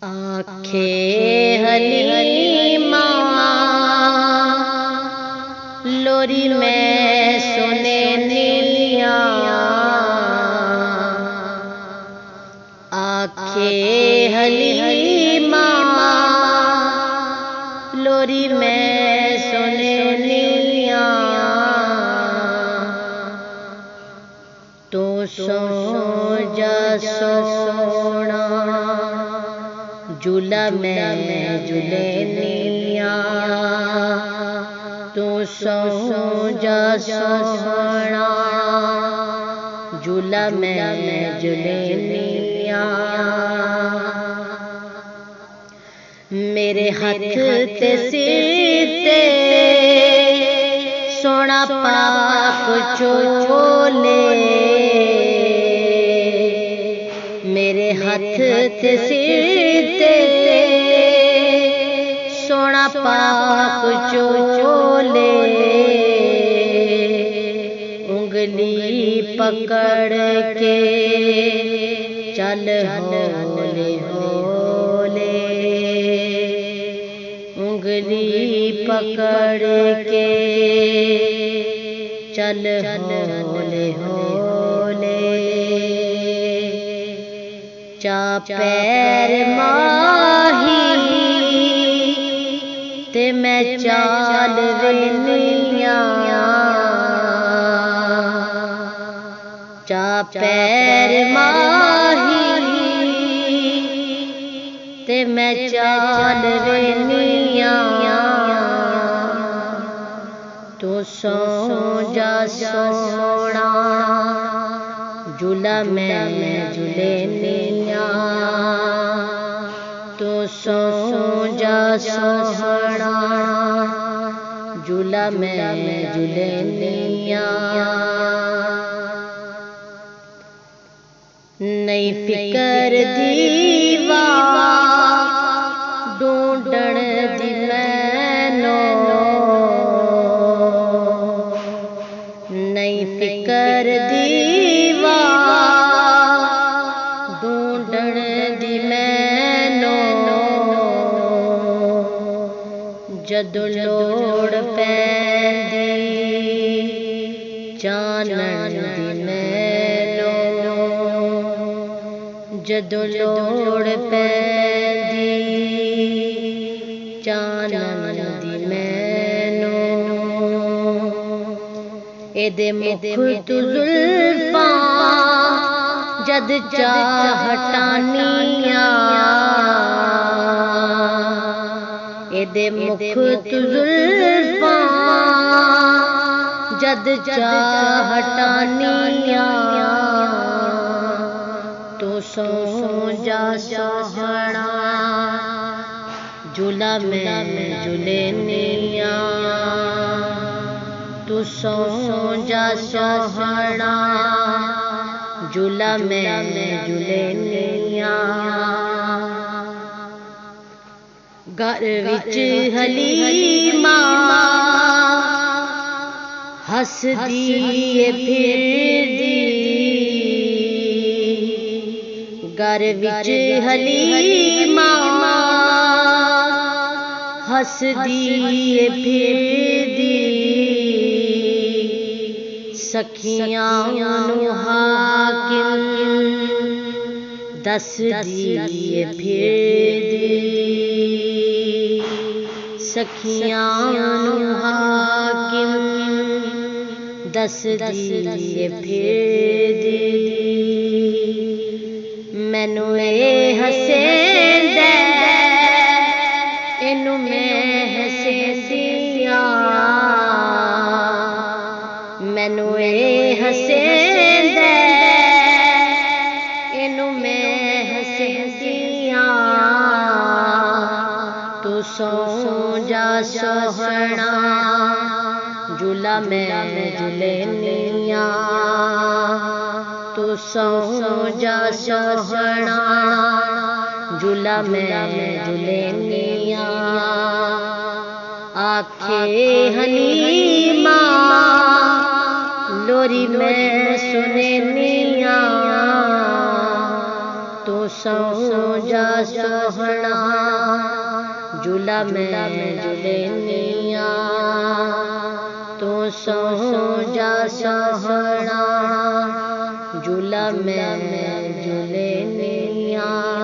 आखे हलीमा लोरी में सुने नीलिया, आखे हलीमा लोरी में सुने नीलिया। तो सो जा सोना झूला में झूले नीलिया। तू सो जा सोना झूला में झूले नीलिया। मेरे हाथ ते सिर ते सोना पाक चोले, मेरे हाथ ते सिर ते सोना पाक चोले। उंगली पकड़ के चल होले होले, उंगली पकड़ के चल होले होले। चा पैर माही ते मैं चाल वेनिया। चा पैर माही ते मैं चाल वेनिया। तो सो जा सोना झूला में झूले नीलिया। तो सो जा सोना झूला में झूले नीलिया। नहीं फिकर दीवा ढूंढण दी मैनो, नहीं फिकर दीवा ढूंढण दी मैनो। जदों लोड़ पैंदी जानण दी मैनो, जदों लोड़ पैंदी जानण दी मैनो। एदे मुख तू जुल्फां जद चाह हटानिया, एदे मुख तू जुल्फां जद चाह हटानिया। तो सो जा सोहना झूला में झूले नीलिया। तू सो जा सोहना झूला में झूले नीलिया। घर विच हलीमा हसदी फिरदी, घर विच हलीमा हसदी फिरदी। सखियां नूं हाकिम दसदी फिरदी, सखियां नूं हाकिम दसदी फिरदी। मैनू ए हसेंदा इनू मैं हसेंदिया, मैनू ए हसेंदा इनू मैं हसेंदिया। तू सो जा सोहना झूला में झूले नीलिया। तू सो जा सोहना झूला में झूले नीलिया। आखे हलीमा लोरी में सुने नीलिया। तू सो जा सोहना झूला में झूलेनिया तू सो जा सोहना झूला में झूलेनिया।